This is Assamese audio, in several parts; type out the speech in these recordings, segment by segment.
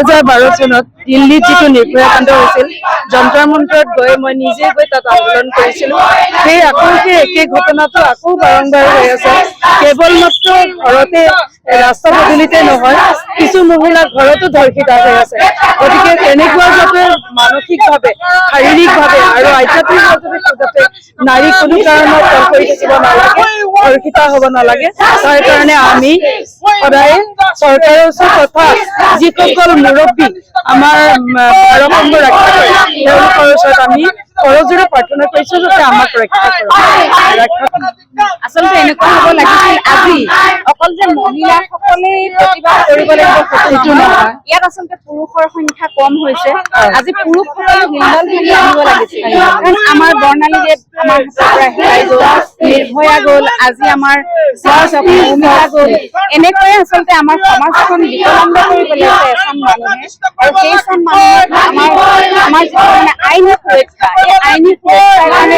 2012 চনত দিল্লীত যিটো নিৰ্ভয়া কাণ্ড হৈছিল, যন্তৰ মন্তৰত গৈ মই নিজে গৈ তাত আন্দোলন কৰিছিলোঁ। সেই একে ঘটনাটো আকৌ বাৰম্বাৰ হৈ আছে। কেৱল মাত্ৰ ঘৰতে ৰাস্তা পদূলিতে নহয়, কিছু মহিলা ঘৰতো ধৰ্ষিত হৈ আছে। গতিকে তেনেকুৱা যাতে মানসিকভাৱে, শাৰীৰিকভাৱে আৰু আধ্যাত্মিকভাৱে যাতে নাৰী কোনো কাৰণত তল কৰি থাকিব নালাগে, ধৰ্ষিত হ'ব নালাগে, তাৰ কাৰণে আমি সদায় চৰকাৰৰ ওচৰত তথা যিসকল মুৰব্বী আমাৰ ভাৰসাম্য ৰক্ষা কৰে তেওঁলোকৰ ওচৰত আমি কৰজোৰে প্ৰাৰ্থনা কৰিছো যাতে আমাক ৰক্ষা কৰক। আচলতে এনেকুৱা হ'ব লাগিছিল আজি অকল যে মহিলাসকলেই প্ৰতিবাদ কৰিব লাগিব সেইটো নহয়, ইয়াত আচলতে পুৰুষৰ সংখ্যা কম হৈছে। আজি পুৰুষসকলে হিলদল ভাঙি আহিব লাগিছিল, কাৰণ আমাৰ বৰ্ণালীদেৱ আমাৰ হাতৰ পৰা হেৰাই গ'ল, নিৰ্ভয়া গ'ল, আজি আমাৰ ভূমিকা গ'ল। এনেকৈয়ে আচলতে আমাৰ সমাজখন বিকলাংগ কৰি পেলাইছে এচাম মানুহে, আৰু সেইচাম মানুহে আমাৰ যিটো মানে আইনী সুৰক্ষা, এই আইনী সুৰক্ষাৰ কাৰণে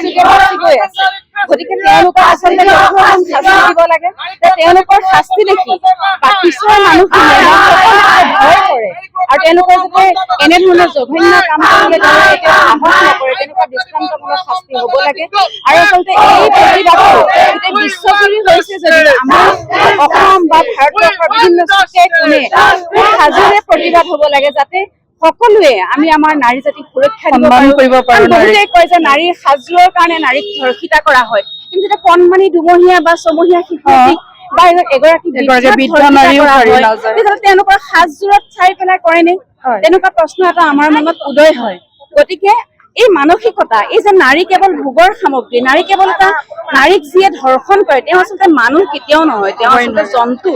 যুগে বাচি গৈ আছে। গতিকে তেওঁলোকক আচলতে কঠোৰ শাস্তি দিব লাগে, যে তেওঁলোকৰ শাস্তি দেখি বা কিছুমান মানুহখিনিয়ে ভয় কৰে আৰু তেওঁলোকৰ যাতে এনেধৰণৰ জঘন্য কাম কৰিলে তেওঁলোকে সাহস নকৰে, তেনেকুৱা দৃষ্টান্তমূলক শাস্তি হ'ব লাগে। আৰু আচলতে এই প্ৰতিবাদটো গোটেই বিশ্বজুৰি হৈছে যদি আমাৰ অসম বা ভাৰতবৰ্ষৰ বিভিন্ন চুকে কোণে সাজোৰে প্ৰতিবাদ হ'ব লাগে, যাতে সকলোৱে আমি আমাৰ নাৰী জাতিক সুৰক্ষা দিব পাৰো। বহুতে কয় যে নাৰীৰ সাজযোৰৰ কাৰণে নাৰীক ধৰ্ষিত কৰা হয়, কিন্তু যেতিয়া কণমানি দুমহীয়া বা ছমহীয়া শিশুটিক বা এগৰাকী তেওঁলোকৰ সাজযোৰত চাই পেলাই কৰেনে? তেনেকুৱা প্ৰশ্ন এটা আমাৰ মনত উদয় হয়। গতিকে এই মানসিকতা, এই যে নাৰী কেৱল ভোগৰ সামগ্ৰী, নাৰী কেৱল এটা নাৰীক যিয়ে ধৰ্ষণ কৰে তেওঁ আচলতে মানুহ কেতিয়াও নহয়, তেওঁ আচলতে জন্তু।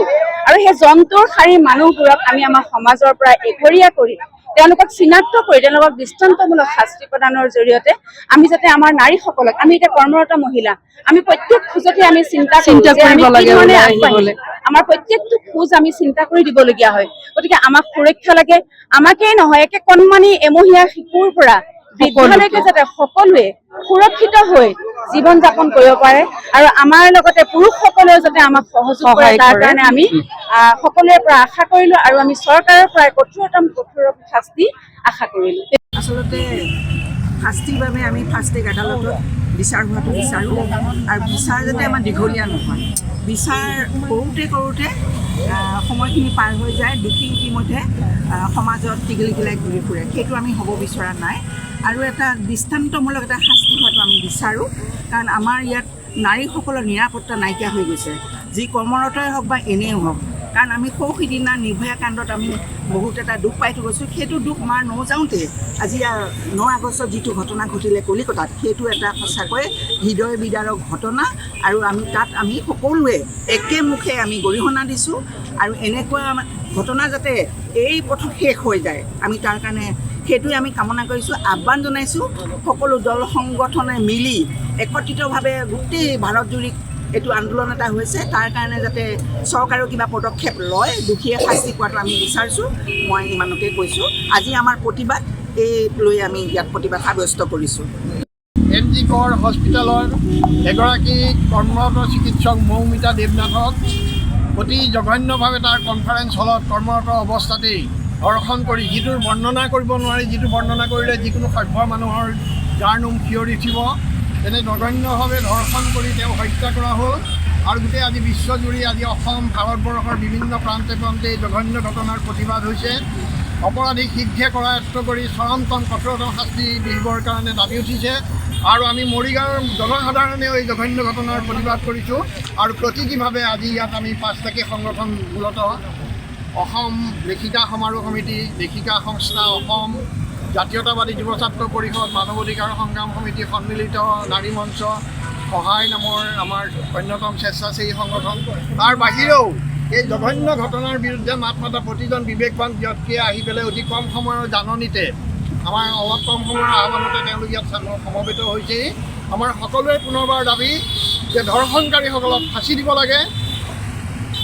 আৰু সেই জন্তুৰ শাৰী মানুহবোৰক আমি আমাৰ সমাজৰ পৰা এঘৰীয়া কৰি তেওঁলোকক চিনাক্ত কৰি তেওঁলোকক দৃষ্টান্তমূলক শাস্তি প্ৰদানৰ জৰিয়তে আমি যাতে আমাৰ নাৰীসকলক, আমি এতিয়া কৰ্মৰত মহিলা, আমি প্ৰত্যেক খোজতে আমি চিন্তা কৰিব লাগে, আমাৰ প্ৰত্যেকটো খোজ আমি চিন্তা কৰি দিবলগীয়া হয়। গতিকে আমাক সুৰক্ষা লাগে, আমাকেই নহয় একে কণমানি এমহীয়া শিশুৰ পৰা বৃদ্ধলৈকে যাতে সকলোৱে সুৰক্ষিত হৈ জীৱন যাপন কৰিব পাৰে, আৰু আমাৰ লগতে পুৰুষসকলেও যাতে আমাক সহযোগ কৰে, তাৰ কাৰণে আমি সকলোৰে পৰা আশা কৰিলো, আৰু আমি চৰকাৰৰ পৰা কঠোৰতম কঠোৰ শাস্তি আশা কৰিলো। আচলতে শাস্তিৰ বাবে আমি ফাৰ্ষ্ট ট্ৰেক আদালতত বিচাৰ হোৱাটো বিচাৰোঁ, আৰু বিচাৰ যাতে আমাৰ দীঘলীয়া নহয়। বিচাৰ কৰোঁতে সময়খিনি পাৰ হৈ যায়, দোষী ইতিমধ্যে সমাজত টিঘিলঘিলাই ঘূৰি ফুৰে, সেইটো আমি হ'ব বিচৰা নাই। আৰু এটা দৃষ্টান্তমূলক এটা শাস্তি হোৱাটো আমি বিচাৰোঁ, কাৰণ আমাৰ ইয়াত নাৰীসকলৰ নিৰাপত্তা নাইকিয়া হৈ গৈছে, যি কৰ্মৰতই হওক বা এনেই হওক। কাৰণ আমি সৌ সিদিনা নিৰ্ভয়া কাণ্ডত আমি বহুত এটা দুখ পাই থৈ গৈছোঁ। সেইটো দুখ মাৰ নযাওঁতে আজি 9 আগষ্টত যিটো ঘটনা ঘটিলে কলিকতাত, সেইটো এটা সঁচাকৈ হৃদয় বিদাৰক ঘটনা, আৰু আমি তাত আমি সকলোৱে একেমুখে আমি গৰিহণা দিছোঁ, আৰু এনেকুৱা ঘটনা যাতে এই পথত শেষ হৈ যায় আমি তাৰ কাৰণে সেইটোৱে আমি কামনা কৰিছোঁ, আহ্বান জনাইছোঁ। সকলো দল সংগঠনে মিলি একত্ৰিতভাৱে গোটেই ভাৰতজুৰি এইটো আন্দোলন এটা হৈছে, তাৰ কাৰণে যাতে চৰকাৰেও কিবা পদক্ষেপ লয়, দোষীয়ে শাস্তি পোৱাটো আমি বিচাৰিছোঁ। মই ইমানকে কৈছোঁ। আজি আমাৰ প্ৰতিবাদ এই লৈ আমি ইয়াত প্ৰতিবাদ সাব্যস্ত কৰিছোঁ। NG কৰ হস্পিটেলৰ এগৰাকী কৰ্মৰত চিকিৎসক মৌমিতা দেৱনাথক অতি জঘন্যভাৱে তাৰ কনফাৰেন্স হলত কৰ্মৰত অৱস্থাতেই ধৰ্ষণ কৰি, যিটোৰ বৰ্ণনা কৰিব নোৱাৰি, যিটো বৰ্ণনা কৰিলে যিকোনো সভ্য মানুহৰ গাৰ নোম শিয়ৰি উঠিব, তেনে জঘন্যভাৱে ধৰ্ষণ কৰি তেওঁ হত্যা কৰা হ'ল। আৰু গোটেই আজি বিশ্বজুৰি আজি অসম ভাৰতবৰ্ষৰ বিভিন্ন প্ৰান্তে প্ৰান্তে এই জঘন্য ঘটনাৰ প্ৰতিবাদ হৈছে। অপৰাধীক শীঘ্ৰে কৰায়ত্ব কৰি চৰমতম কঠোৰতম শাস্তি দিবৰ কাৰণে দাবী উঠিছে। আৰু আমি মৰিগাঁৱৰ জনসাধাৰণেও এই জঘন্য ঘটনাৰ প্ৰতিবাদ কৰিছোঁ, আৰু প্ৰতীকীভাৱে আজি ইয়াত আমি 5টাকৈ সংগঠন, মূলতঃ অসম লেখিকা সমাৰোহ সমিতি, লেখিকা সংস্থা অসম, জাতীয়তাবাদী যুৱ ছাত্ৰ পৰিষদ, মানৱ অধিকাৰ সংগ্ৰাম সমিতি, সন্মিলিত নাৰী মঞ্চ, সহায় নামৰ আমাৰ অন্যতম স্বেচ্ছাসেৱী সংগঠন, তাৰ বাহিৰেও এই জঘন্য ঘটনাৰ বিৰুদ্ধে মাত মাতা প্ৰতিজন বিবেকবান ব্যক্তিয়ে আহি পেলাই অতি কম সময়ৰ জাননীতে, আমাৰ অলপ কম সময়ৰ আহ্বানতে তেওঁলোক ইয়াত সমবেত হৈছেই। আমাৰ সকলোৰে পুনৰবাৰ দাবী যে ধৰ্ষণকাৰীসকলক ফাঁচি দিব লাগে,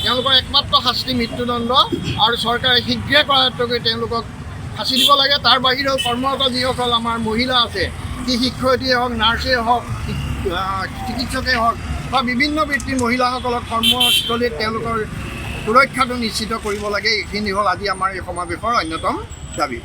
তেওঁলোকৰ একমাত্ৰ শাস্তি মৃত্যুদণ্ড, আৰু চৰকাৰে শীঘ্ৰে কৰায়ত্ব কৰি তেওঁলোকক ফাঁচি দিব লাগে। তাৰ বাহিৰেও কৰ্মৰত যিসকল আমাৰ মহিলা আছে, সি শিক্ষয়িত্ৰীয়ে হওক, নাৰ্ছেই হওক, চিকিৎসকেই হওক বা বিভিন্ন বৃত্তিৰ মহিলাসকলক কৰ্মস্থলীত তেওঁলোকৰ সুৰক্ষাটো নিশ্চিত কৰিব লাগে। এইখিনি হ'ল আজি আমাৰ এই সমাৱেশৰ অন্যতম দাবী।